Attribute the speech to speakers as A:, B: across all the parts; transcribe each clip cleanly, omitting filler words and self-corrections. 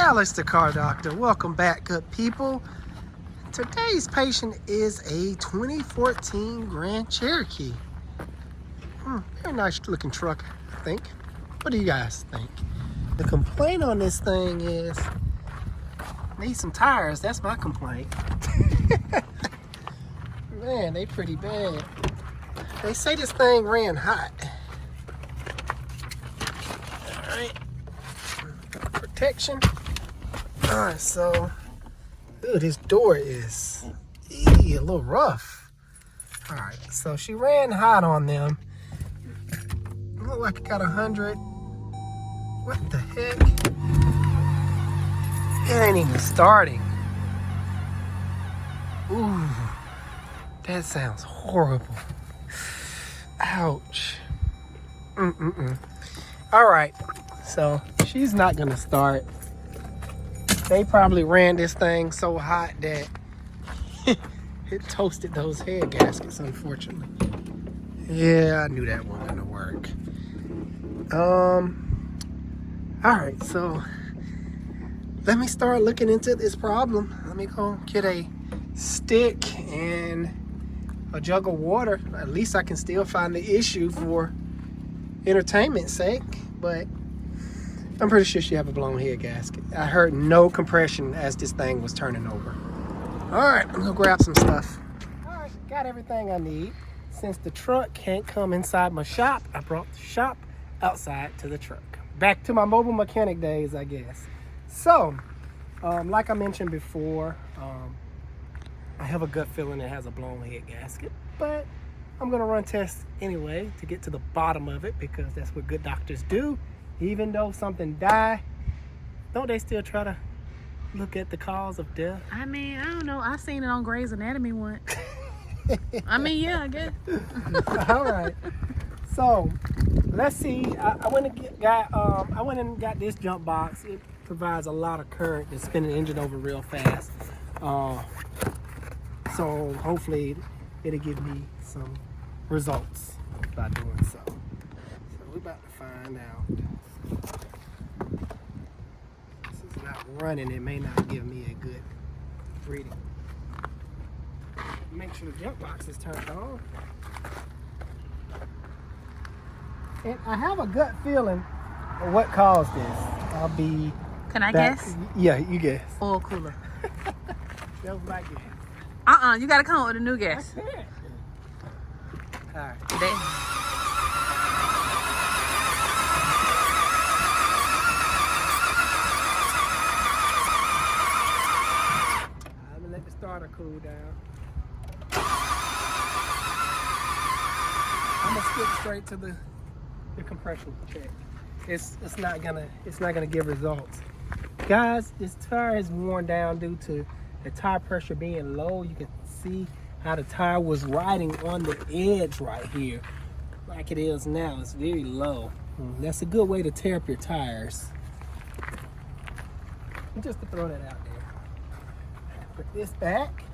A: Alex the Car Doctor. Welcome back, good people. Today's patient is a 2014 Grand Cherokee. Very nice looking truck, I think. What do you guys think? The complaint on this thing is need some tires. That's my complaint. Man, they pretty bad. They say this thing ran hot. All right. Protection. All right, so, ooh, this door is a little rough. All right, so she ran hot on them. Look like it got 100. What the heck? It ain't even starting. Ooh, that sounds horrible. Ouch. All right, so she's not gonna start. They probably ran this thing so hot that it toasted those head gaskets, unfortunately. Yeah, I knew that wasn't gonna work. All right, so let me start looking into this problem. Let me go get a stick and a jug of water. At least I can still find the issue for entertainment's sake, but I'm pretty sure she have a blown head gasket. I heard no compression as this thing was turning over. All right, I'm gonna grab some stuff. All right, got everything I need. Since the truck can't come inside my shop, I brought the shop outside to the truck. Back to my mobile mechanic days, I guess. So, like I mentioned before, I have a gut feeling it has a blown head gasket, but I'm gonna run tests anyway to get to the bottom of it because that's what good doctors do. Even though something died, don't they still try to look at the cause of death?
B: I mean, I don't know. I seen it on Grey's Anatomy once. I mean, yeah, I guess.
A: All right. So, let's see. I went and got this jump box. It provides a lot of current to spin the engine over real fast. So hopefully it'll give me some results by doing so. So we're about to find out. This is not running. It may not give me a good reading. Make sure the jump box is turned on. And I have a gut feeling of what caused this. I'll be
B: Can I
A: back.
B: guess?
A: Yeah, you guess.
B: Oil cooler.
A: That was my guess.
B: You gotta come up with a new guess.
A: I can't. All right. I'm gonna let the starter cool down. I'm gonna skip straight to the compression check. It's not gonna give results. Guys, this tire is worn down due to the tire pressure being low. You can see how the tire was riding on the edge right here. Like it is now, it's very low. That's a good way to tear up your tires. Just to throw that out there. Put this back.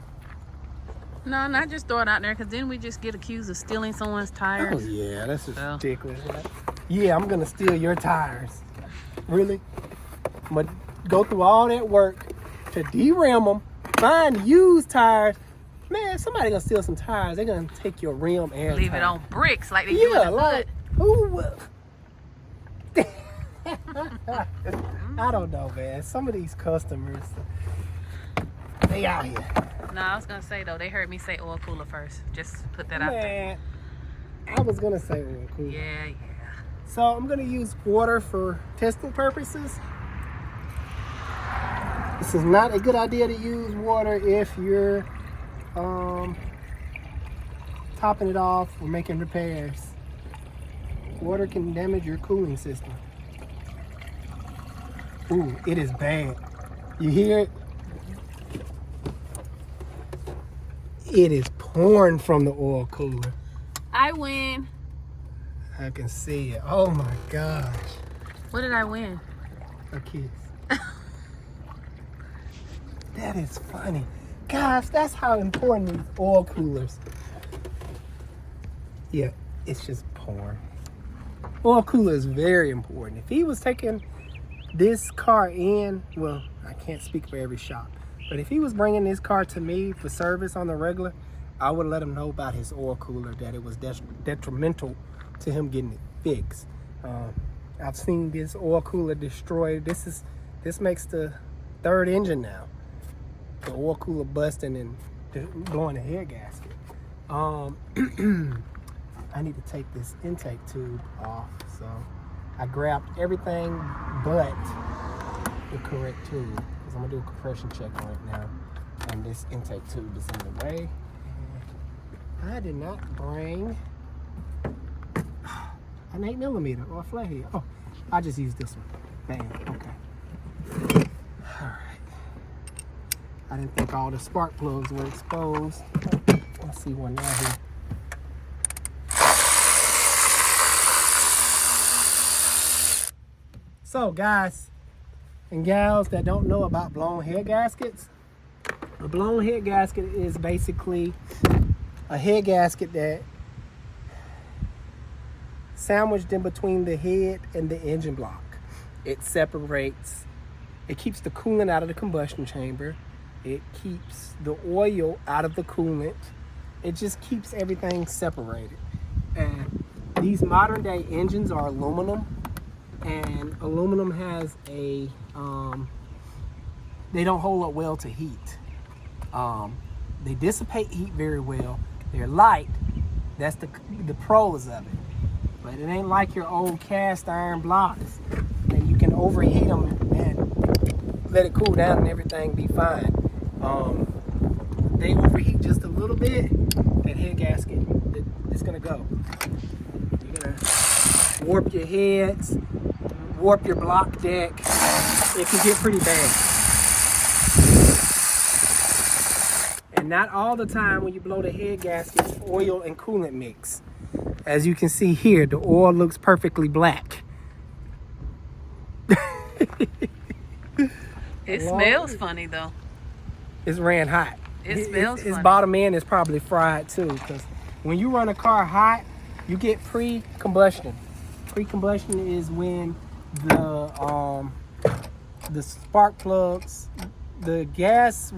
B: No, not just throw it out there, because then we just get accused of stealing someone's tires.
A: Oh yeah, that's just ridiculous. Yeah, I'm gonna steal your tires. Really? I'm gonna go through all that work to derail them, find used tires. Man, somebody gonna steal some tires. They're gonna take your rim and
B: leave
A: tire.
B: it on bricks like they do in the
A: like
B: hood.
A: who? I don't know, man. Some of these customers, they out here.
B: No, I was gonna say though, they heard me say oil cooler first. Just put that out there.
A: Man, I was gonna say oil cooler.
B: Yeah.
A: So I'm gonna use water for testing purposes. This is not a good idea to use water if you're topping it off or making repairs. Water can damage your cooling system. Ooh, it is bad. You hear it? It is pouring from the oil cooler.
B: I win.
A: I can see it. Oh my gosh.
B: What did I win?
A: A kiss. That is funny. Gosh, that's how important these oil coolers. Yeah, it's just pouring. Oil cooler is very important. If he was taking this car in, well, I can't speak for every shop, but if he was bringing this car to me for service on the regular, I would let him know about his oil cooler, that it was detrimental to him getting it fixed. I've seen this oil cooler destroyed. This makes the third engine now. The oil cooler busting and blowing the head gasket. I need to take this intake tube off, so I grabbed everything but the correct tube, because I'm gonna do a compression check on it now, and this intake tube is in the way. And I did not bring an 8mm or a flathead. Oh, I just used this one. Bam. Okay. All right. I didn't think all the spark plugs were exposed. I see one now here. So guys and gals that don't know about blown head gaskets, a blown head gasket is basically a head gasket that sandwiched in between the head and the engine block. It separates, it keeps the coolant out of the combustion chamber. It keeps the oil out of the coolant. It just keeps everything separated. And these modern day engines are aluminum, and aluminum has a, they don't hold up well to heat. They dissipate heat very well. They're light. That's the pros of it. But it ain't like your old cast iron blocks that you can overheat them and let it cool down and everything be fine. They overheat just a little bit, that head gasket, it's gonna go. You're gonna warp your heads, warp your block deck. It can get pretty bad. And not all the time when you blow the head gaskets, oil and coolant mix. As you can see here, the oil looks perfectly black.
B: It smells funny though.
A: It's ran hot.
B: It smells funny.
A: Its bottom end is probably fried too, because when you run a car hot, you get pre-combustion. Pre-combustion is when the spark plugs, the gas,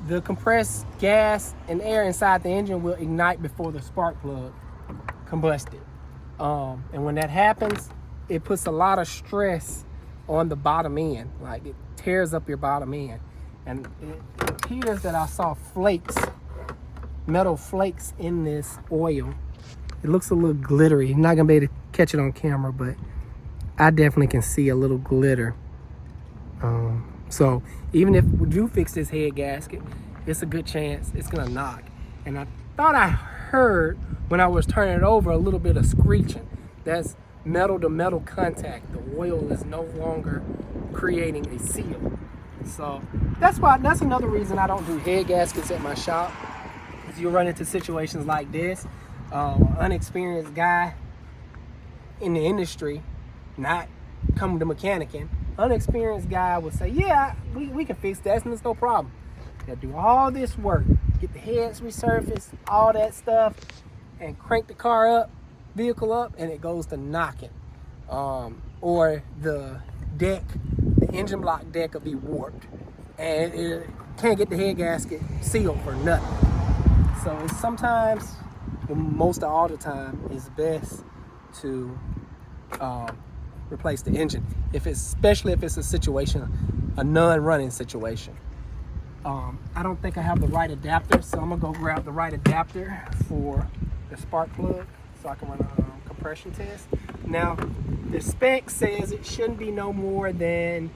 A: the compressed gas and air inside the engine will ignite before the spark plug combusted. And when that happens, it puts a lot of stress on the bottom end. Like, it tears up your bottom end. And it appears that I saw flakes, metal flakes in this oil. It looks a little glittery. I'm not gonna be able to catch it on camera, but I definitely can see a little glitter. So even if we do fix this head gasket, it's a good chance it's gonna knock. And I thought I heard when I was turning it over a little bit of screeching. That's metal to metal contact. The oil is no longer creating a seal. So that's another reason I don't do head gaskets at my shop. Is you run into situations like this. Unexperienced guy in the industry, not coming to mechanicking, unexperienced guy would say, yeah, we can fix that, and it's no problem. They'll do all this work, get the heads resurfaced, all that stuff, and crank the car up, vehicle up, and it goes to knocking. Or the deck, the engine block deck will be warped, and it can't get the head gasket sealed for nothing. So it's sometimes, most of all the time, it's best to replace the engine, especially if it's a situation, a non-running situation. I don't think I have the right adapter, so I'm gonna go grab the right adapter for the spark plug so I can run a compression test. Now, the spec says it shouldn't be no more than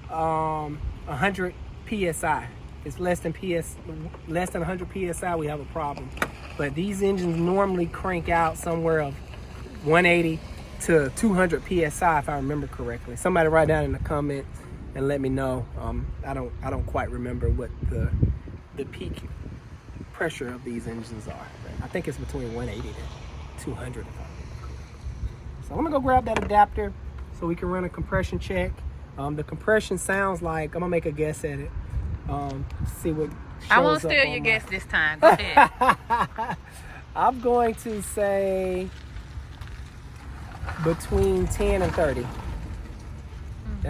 A: 100 psi. If it's less than 100 psi, we have a problem. But these engines normally crank out somewhere of 180 to 200 psi, if I remember correctly. Somebody write down in the comments and let me know. I don't quite remember what the peak pressure of these engines are. But I think it's between 180 to 200. So I'm gonna go grab that adapter so we can run a compression check. The compression sounds like, I'm gonna make a guess at it. See what shows
B: I won't
A: up
B: steal
A: on
B: your
A: my-
B: guess this time. Go ahead.
A: I'm going to say between 10 and 30.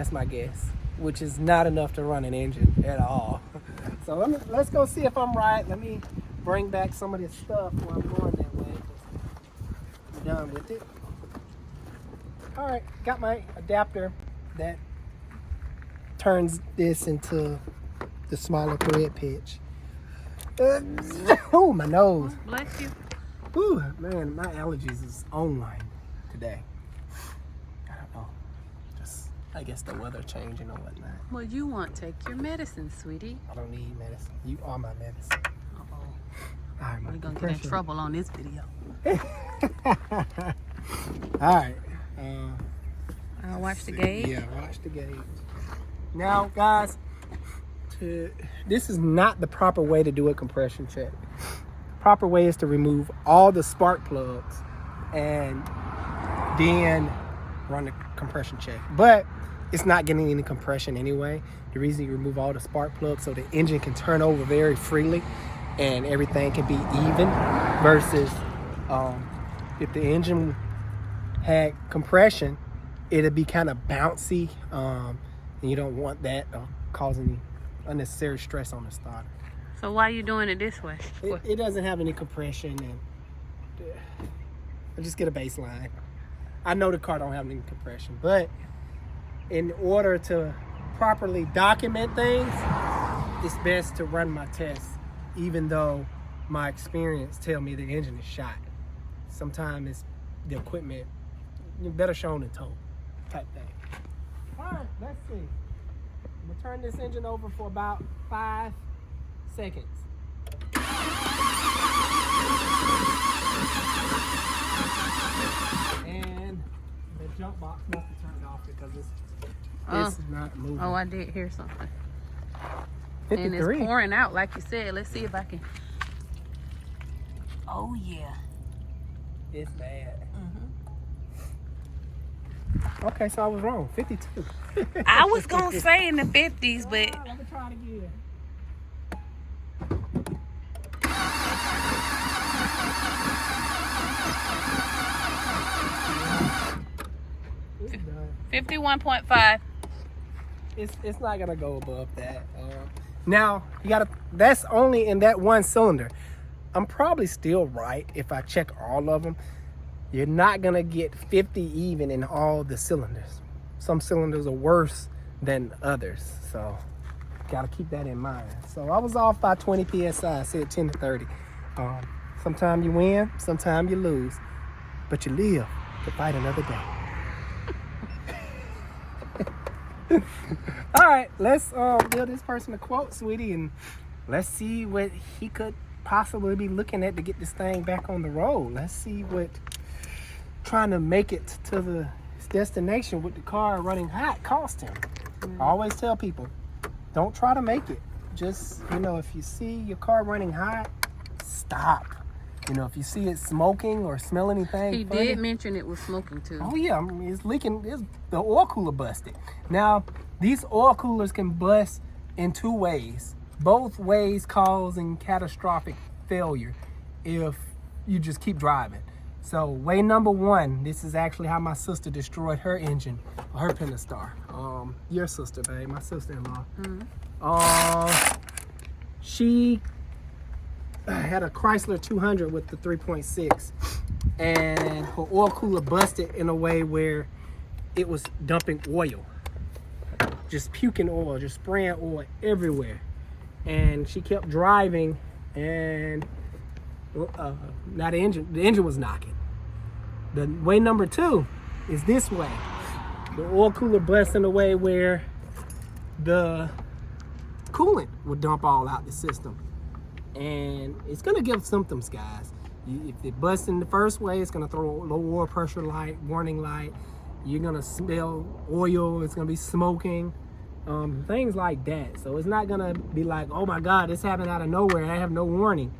A: That's my guess, which is not enough to run an engine at all. So let's go see if I'm right. Let me bring back some of this stuff while I'm going that way. I'm done with it. All right, got my adapter that turns this into the smaller thread pitch. Oh, my nose.
B: Bless you.
A: Ooh, man, my allergies is online today. I don't know. Just, I guess the weather changing or whatnot.
B: Well, you want take your medicine, sweetie.
A: I don't need medicine. You are my medicine.
B: Uh-oh.
A: All right,
B: We're going to get in trouble on this video.
A: All right.
B: I'll watch the gauge.
A: Yeah, watch the gauge. Now, guys, this is not the proper way to do a compression check. The proper way is to remove all the spark plugs and then run the compression check. But it's not getting any compression anyway. The reason you remove all the spark plugs so the engine can turn over very freely and everything can be even versus if the engine had compression, it'd be kind of bouncy, and you don't want that causing unnecessary stress on the starter.
B: So why are you doing it this way?
A: It doesn't have any compression, and I just get a baseline. I know the car don't have any compression, but in order to properly document things, it's best to run my tests, even though my experience tell me the engine is shot. Sometimes it's the equipment, better shown than told type thing. All right, let's see. I'm gonna turn this engine over for about 5 seconds. And the jump box must have turned off because it's not moving.
B: Oh, I did hear something.
A: 53.
B: And it's pouring out, like you said. Let's see if I can. Oh, yeah.
A: It's bad.
B: Mm-hmm.
A: Okay, so I was wrong. 52.
B: I was going to say in the 50s, but...
A: Let me try it again. It's done.
B: 51.5.
A: It's not gonna go above that. Now you gotta. That's only in that one cylinder. I'm probably still right if I check all of them. You're not gonna get 50 even in all the cylinders. Some cylinders are worse than others, so gotta keep that in mind. So I was off by 20 psi. I said 10 to 30. Sometimes you win, sometimes you lose, but you live to fight another day. All right, let's give this person a quote, sweetie, and let's see what he could possibly be looking at to get this thing back on the road. Let's see what trying to make it to the destination with the car running hot cost him. I always tell people, don't try to make it. Just, if you see your car running hot, stop. If you see it smoking or smell anything
B: He
A: funny,
B: did mention it was smoking too.
A: oh yeah, it's leaking. The oil cooler busted. Now, these oil coolers can bust in two ways. Both ways causing catastrophic failure if you just keep driving. So way number one, this is actually how my sister destroyed her engine, her Pentastar. Your sister, babe, my sister-in-law.
B: Mm-hmm.
A: She had a Chrysler 200 with the 3.6, and her oil cooler busted in a way where it was dumping oil, just puking oil, just spraying oil everywhere. And she kept driving, and now the engine was knocking. The way number two is this way. The oil cooler busts in a way where the coolant would dump all out the system. And it's gonna give symptoms, guys. If it busts in the first way, it's gonna throw a low oil pressure light, warning light. You're gonna smell oil, it's gonna be smoking, things like that. So it's not gonna be like, oh my God, this happened out of nowhere and I have no warning.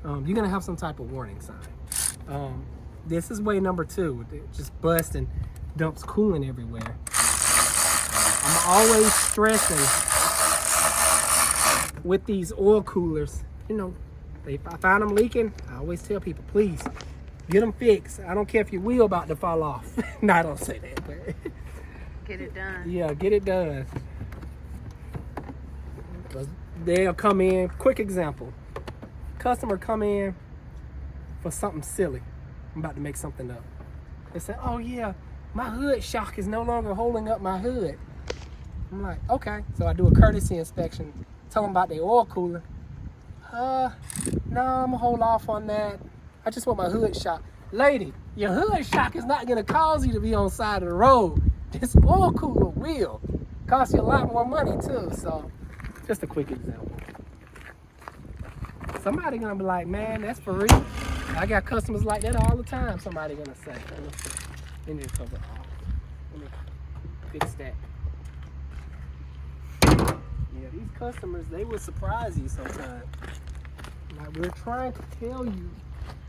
A: You're gonna have some type of warning sign. This is way number two. It just busts and dumps coolant everywhere. I'm always stressing with these oil coolers, if I find them leaking, I always tell people, please get them fixed. I don't care if your wheel about to fall off. No, I don't say that, but
B: Get it done.
A: Yeah, get it done. They'll come in. Quick example. Customer come in for something silly. I'm about to make something up. They say, oh yeah, my hood shock is no longer holding up my hood. I'm like, okay. So I do a courtesy inspection. Tell them about their oil cooler. No, I'm gonna hold off on that. I just want my hood shock. Lady, your hood shock is not gonna cause you to be on the side of the road. This oil cooler will cost you a lot more money too. So just a quick example. Somebody gonna be like, man, that's for real. I got customers like that all the time. Somebody gonna say, engine cover off. Let me fix that. Yeah, these customers, they will surprise you sometimes. Like, we're trying to tell you.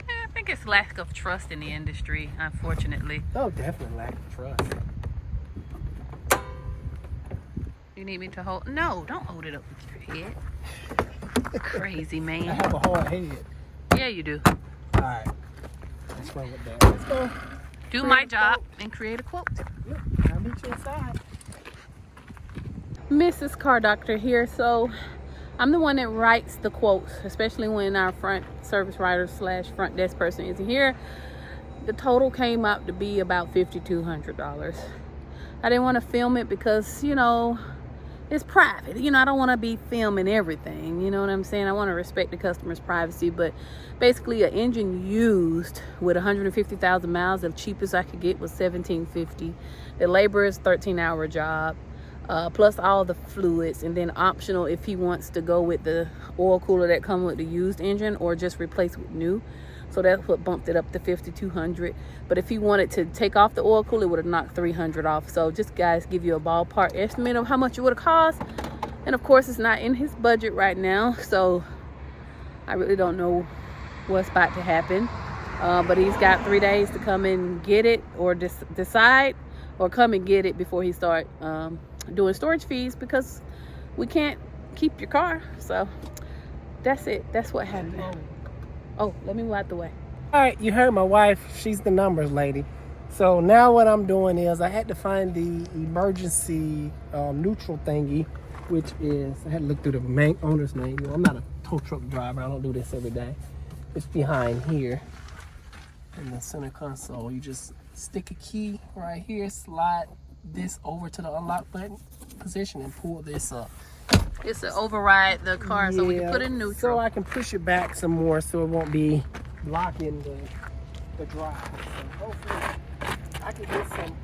B: I think it's lack of trust in the industry, unfortunately.
A: Oh, definitely lack of trust.
B: You need me to hold? No, don't hold it up with your head. Crazy man.
A: I have a hard head.
B: Yeah, you do.
A: All right. Let's run with that. Let's go.
B: Do my job and create a quote.
A: Yep, I'll meet you inside.
B: Mrs. Car Doctor here. So I'm the one that writes the quotes, especially when our front service writer / front desk person isn't here. The total came out to be about $5,200. I didn't want to film it because, you know, it's private. You know, I don't want to be filming everything. You know what I'm saying? I want to respect the customer's privacy. But basically, an engine used with 150,000 miles, the cheapest I could get was $1,750. The labor is 13-hour job. Plus all the fluids, and then optional if he wants to go with the oil cooler that come with the used engine or just replace with new. So that's what bumped it up to $5,200. But if he wanted to take off the oil cooler, it would have knocked $300 off. So just guys give you a ballpark estimate of how much it would have cost. And of course, it's not in his budget right now, so I really don't know what's about to happen. But he's got 3 days to come and get it, or decide, or come and get it before he start doing storage fees, because we can't keep your car. So that's it. That's what happened. Oh, let me move out the way.
A: All right, you heard my wife. She's the numbers lady. So now what I'm doing is I had to find the emergency neutral thingy, which is, I had to look through the owner's manual. I'm not a tow truck driver. I don't do this every day. It's behind here in the center console. You just stick a key right here, slide this over to the unlock button position, and pull this up.
B: It's to override the car, so we can put it in neutral.
A: So I can push it back some more so it won't be blocking the drive. So hopefully I can get some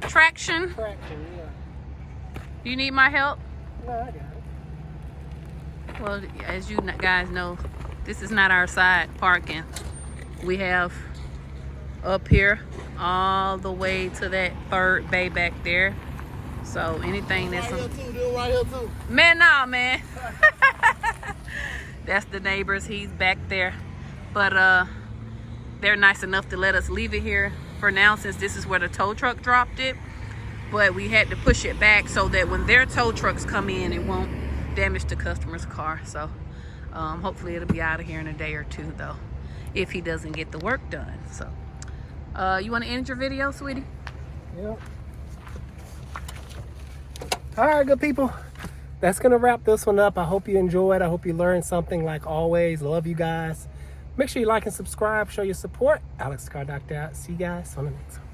B: traction.
A: Yeah.
B: Do you need my help?
A: No, I got it.
B: Well, as you guys know, this is not our side parking. We have up here all the way to that third bay back there. So anything that's
A: right here too.
B: Man, nah, man. That's the neighbors. He's back there, but they're nice enough to let us leave it here for now, since this is where the tow truck dropped it. But we had to push it back so that when their tow trucks come in, it won't damage the customer's car. So hopefully it'll be out of here in a day or two, though, if he doesn't get the work done. So you want to end your video, sweetie?
A: Yep. All right, good people. That's going to wrap this one up. I hope you enjoyed. I hope you learned something like always. Love you guys. Make sure you like and subscribe. Show your support. Alex Car Doctor out. See you guys on the next one.